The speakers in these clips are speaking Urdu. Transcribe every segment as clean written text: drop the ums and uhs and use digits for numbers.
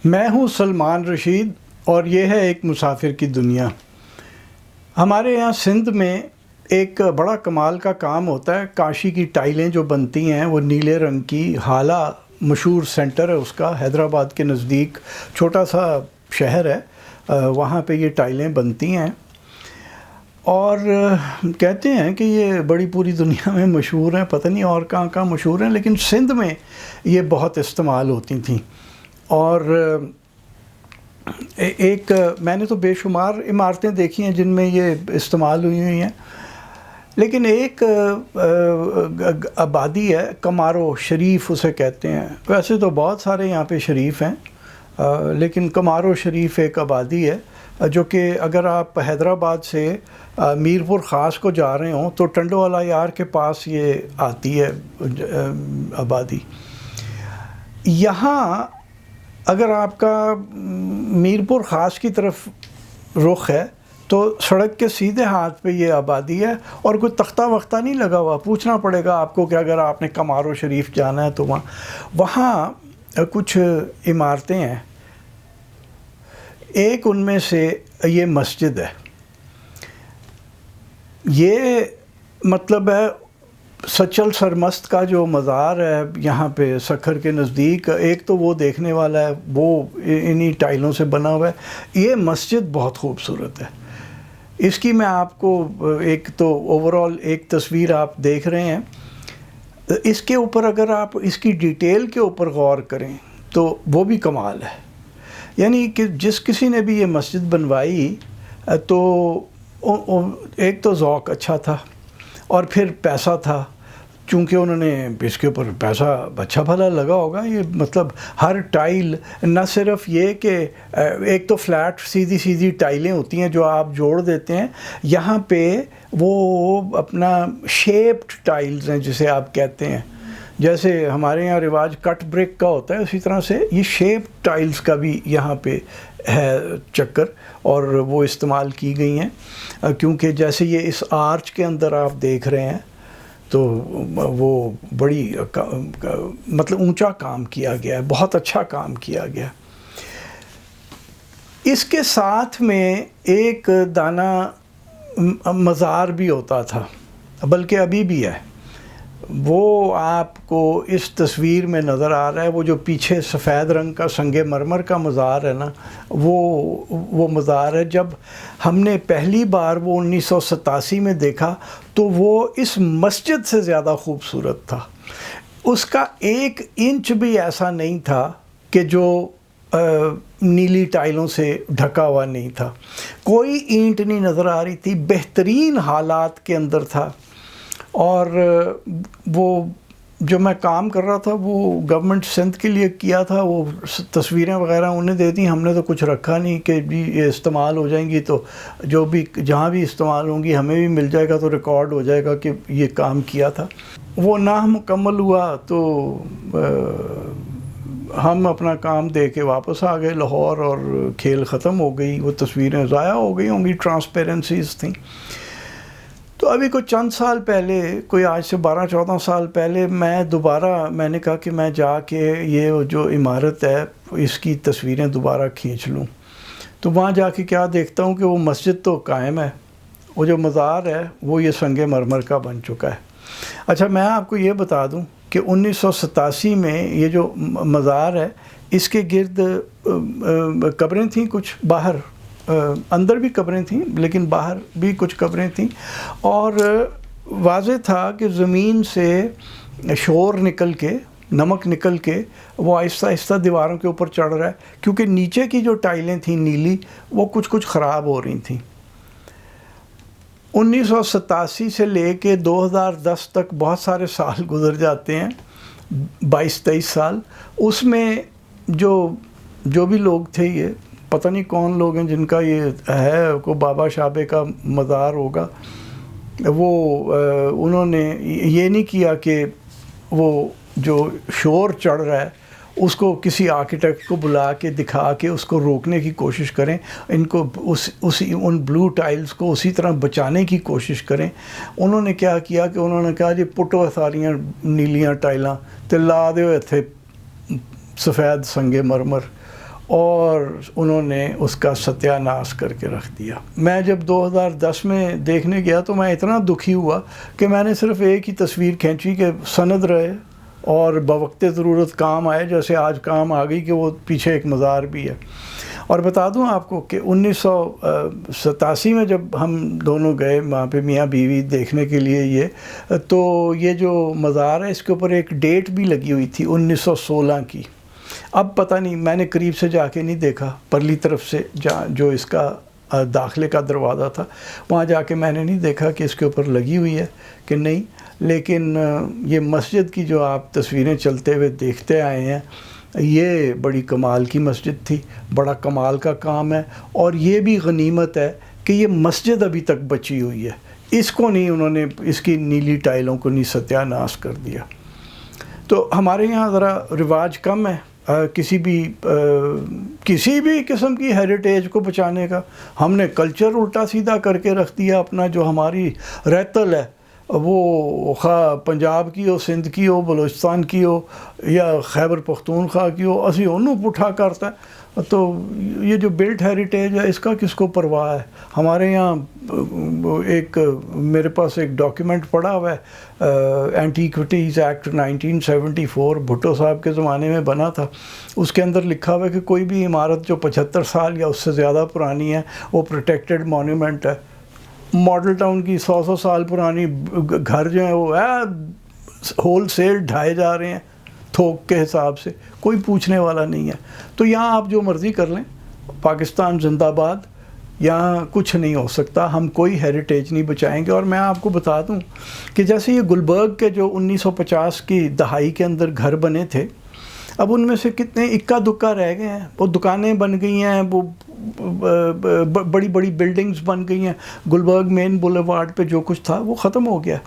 میں ہوں سلمان رشید اور یہ ہے ایک مسافر کی دنیا۔ ہمارے یہاں سندھ میں ایک بڑا کمال کا کام ہوتا ہے۔ کاشی کی ٹائلیں جو بنتی ہیں وہ نیلے رنگ کی، حالہ مشہور سینٹر ہے اس کا، حیدرآباد کے نزدیک چھوٹا سا شہر ہے، وہاں پہ یہ ٹائلیں بنتی ہیں اور کہتے ہیں کہ یہ بڑی پوری دنیا میں مشہور ہیں، پتہ نہیں اور کہاں کہاں مشہور ہیں، لیکن سندھ میں یہ بہت استعمال ہوتی تھیں۔ اور ایک میں نے تو بے شمار عمارتیں دیکھی ہیں جن میں یہ استعمال ہوئی ہیں، لیکن ایک آبادی ہے کمارو شریف اسے کہتے ہیں۔ ویسے تو بہت سارے یہاں پہ شریف ہیں، لیکن کمارو شریف ایک آبادی ہے جو کہ اگر آپ حیدرآباد سے میرپور خاص کو جا رہے ہوں تو ٹنڈو والا یار کے پاس یہ آتی ہے آبادی۔ یہاں اگر آپ کا میرپور خاص کی طرف رخ ہے تو سڑک کے سیدھے ہاتھ پہ یہ آبادی ہے اور کوئی تختہ وختہ نہیں لگا ہوا۔ پوچھنا پڑے گا آپ کو کہ اگر آپ نے کمارو شریف جانا ہے تو وہاں کچھ عمارتیں ہیں، ایک ان میں سے یہ مسجد ہے۔ یہ مطلب ہے سچل سرمست کا جو مزار ہے یہاں پہ سکھر کے نزدیک، ایک تو وہ دیکھنے والا ہے، وہ انہی ٹائلوں سے بنا ہوا ہے۔ یہ مسجد بہت خوبصورت ہے، اس کی میں آپ کو ایک تو اوورال ایک تصویر آپ دیکھ رہے ہیں، اس کے اوپر اگر آپ اس کی ڈیٹیل کے اوپر غور کریں تو وہ بھی کمال ہے۔ یعنی کہ جس کسی نے بھی یہ مسجد بنوائی تو ایک تو ذوق اچھا تھا اور پھر پیسہ تھا، چونکہ انہوں نے اس کے اوپر پیسہ اچھا بھلا لگا ہوگا۔ یہ مطلب ہر ٹائل، نہ صرف یہ کہ ایک تو فلیٹ سیدھی سیدھی ٹائلیں ہوتی ہیں جو آپ جوڑ دیتے ہیں، یہاں پہ وہ اپنا شیپڈ ٹائلز ہیں جسے آپ کہتے ہیں، جیسے ہمارے یہاں رواج کٹ بریک کا ہوتا ہے، اسی طرح سے یہ شیپ ٹائلز کا بھی یہاں پہ ہے چکر، اور وہ استعمال کی گئی ہیں کیونکہ جیسے یہ اس آرچ کے اندر آپ دیکھ رہے ہیں تو وہ بڑی مطلب اونچا کام کیا گیا ہے، بہت اچھا کام کیا گیا۔ اس کے ساتھ میں ایک دانہ مزار بھی ہوتا تھا، بلکہ ابھی بھی ہے، وہ آپ کو اس تصویر میں نظر آ رہا ہے۔ وہ جو پیچھے سفید رنگ کا سنگ مرمر کا مزار ہے نا، وہ مزار ہے۔ جب ہم نے پہلی بار وہ 1987 میں دیکھا تو وہ اس مسجد سے زیادہ خوبصورت تھا۔ اس کا 1 انچ بھی ایسا نہیں تھا کہ جو نیلی ٹائلوں سے ڈھکا ہوا نہیں تھا، کوئی اینٹ نہیں نظر آ رہی تھی، بہترین حالات کے اندر تھا۔ اور وہ جو میں کام کر رہا تھا وہ گورنمنٹ سندھ کے لیے کیا تھا، وہ تصویریں وغیرہ انہیں دے دی، ہم نے تو کچھ رکھا نہیں کہ بھی یہ استعمال ہو جائیں گی تو جو بھی جہاں بھی استعمال ہوں گی ہمیں بھی مل جائے گا، تو ریکارڈ ہو جائے گا کہ یہ کام کیا تھا۔ وہ نہ مکمل ہوا تو ہم اپنا کام دے کے واپس آ گئے لاہور اور کھیل ختم ہو گئی، وہ تصویریں ضائع ہو گئی ہوں گی، ٹرانسپیرنسیز تھیں۔ تو ابھی کوئی چند سال پہلے، کوئی آج سے 12-14 سال پہلے، میں نے کہا کہ میں جا کے یہ جو عمارت ہے اس کی تصویریں دوبارہ کھینچ لوں۔ تو وہاں جا کے کیا دیکھتا ہوں کہ وہ مسجد تو قائم ہے، وہ جو مزار ہے وہ یہ سنگ مرمر کا بن چکا ہے۔ اچھا، میں آپ کو یہ بتا دوں کہ 1987 میں یہ جو مزار ہے اس کے گرد قبریں تھیں، کچھ باہر، اندر بھی قبریں تھیں لیکن باہر بھی کچھ قبریں تھیں، اور واضح تھا کہ زمین سے شور نکل کے، نمک نکل کے وہ آہستہ آہستہ دیواروں کے اوپر چڑھ رہا ہے، کیونکہ نیچے کی جو ٹائلیں تھیں نیلی وہ کچھ خراب ہو رہی تھیں۔ 1987 سے لے کے 2010 تک بہت سارے سال گزر جاتے ہیں، 22-23 سال۔ اس میں جو بھی لوگ تھے، یہ پتہ نہیں کون لوگ ہیں جن کا یہ ہے، کو بابا شابے کا مزار ہوگا، وہ انہوں نے یہ نہیں کیا کہ وہ جو شور چڑھ رہا ہے اس کو کسی آرکیٹیکٹ کو بلا کے دکھا کے اس کو روکنے کی کوشش کریں، ان کو ان بلو ٹائلز کو اسی طرح بچانے کی کوشش کریں۔ انہوں نے کیا کیا کہ انہوں نے کہا جی پٹو ساریاں نیلیاں ٹائلاں تے لا دے ہوئے تھے سفید سنگ مرمر، اور انہوں نے اس کا ستیہ ناش کر کے رکھ دیا۔ میں جب 2010 میں دیکھنے گیا تو میں اتنا دکھی ہوا کہ میں نے صرف ایک ہی تصویر کھینچی کہ سند رہے اور بوقت ضرورت کام آئے، جیسے آج کام آ گئی کہ وہ پیچھے ایک مزار بھی ہے۔ اور بتا دوں آپ کو کہ 1987 میں جب ہم دونوں گئے وہاں پہ میاں بیوی دیکھنے کے لیے تو یہ جو مزار ہے اس کے اوپر ایک ڈیٹ بھی لگی ہوئی تھی 1916 کی۔ اب پتہ نہیں، میں نے قریب سے جا کے نہیں دیکھا، پرلی طرف سے جو اس کا داخلے کا دروازہ تھا وہاں جا کے میں نے نہیں دیکھا کہ اس کے اوپر لگی ہوئی ہے کہ نہیں، لیکن یہ مسجد کی جو آپ تصویریں چلتے ہوئے دیکھتے آئے ہیں، یہ بڑی کمال کی مسجد تھی، بڑا کمال کا کام ہے، اور یہ بھی غنیمت ہے کہ یہ مسجد ابھی تک بچی ہوئی ہے، اس کو نہیں انہوں نے، اس کی نیلی ٹائلوں کو نہیں ستیہ ناش کر دیا۔ تو ہمارے یہاں ذرا رواج کم ہے کسی بھی قسم کی ہیریٹیج کو بچانے کا۔ ہم نے کلچر الٹا سیدھا کر کے رکھ دیا اپنا، جو ہماری ریتل ہے وہ خواہ پنجاب کی ہو، سندھ کی ہو، بلوچستان کی ہو یا خیبر پختونخوا کی ہو، اسی انہوں پٹھا کرتا ہے۔ تو یہ جو بلٹ ہیریٹیج ہے اس کا کس کو پرواہ ہے؟ ہمارے یہاں میرے پاس ایک ڈاکیومنٹ پڑا ہوا ہے، اینٹیکوٹیز ایکٹ 1974 بھٹو صاحب کے زمانے میں بنا تھا، اس کے اندر لکھا ہوا ہے کہ کوئی بھی عمارت جو 75 سال یا اس سے زیادہ پرانی ہے وہ پروٹیکٹڈ مونیومنٹ ہے۔ ماڈل ٹاؤن کی 100 سال پرانی گھر جو ہیں وہ ہول سیل ڈھائے جا رہے ہیں تھوک کے حساب سے، کوئی پوچھنے والا نہیں ہے۔ تو یہاں آپ جو مرضی کر لیں، پاکستان زندہ باد، یہاں کچھ نہیں ہو سکتا، ہم کوئی ہیریٹیج نہیں بچائیں گے۔ اور میں آپ کو بتا دوں کہ جیسے یہ گلبرگ کے جو 1950 کی دہائی کے اندر گھر بنے تھے، اب ان میں سے کتنے اکا دکا رہ گئے ہیں، وہ دکانیں بن گئی ہیں، وہ بڑی بڑی بلڈنگز بن گئی ہیں، گلبرگ مین بولیوارڈ پہ جو کچھ تھا وہ ختم ہو گیا۔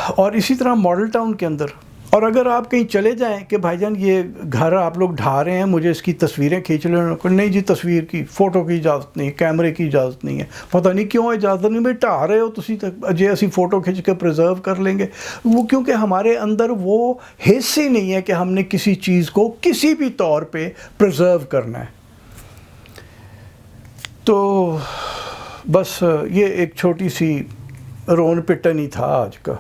اور اسی طرح ماڈل ٹاؤن کے اندر، اور اگر آپ کہیں چلے جائیں کہ بھائی جان یہ گھر آپ لوگ ڈھا رہے ہیں، مجھے اس کی تصویریں کھینچ لیں، نہیں جی تصویر کی، فوٹو کی اجازت نہیں، کیمرے کی اجازت نہیں ہے۔ پتہ نہیں کیوں اجازت نہیں، بھائی ڈھا رہے ہو تسی جی اسی فوٹو کھینچ کے پریزرو کر لیں گے، وہ کیونکہ ہمارے اندر وہ حص ہی نہیں ہے کہ ہم نے کسی چیز کو کسی بھی طور پہ پریزرو کرنا ہے۔ تو بس یہ ایک چھوٹی سی رون پٹن ہی تھا آج کا۔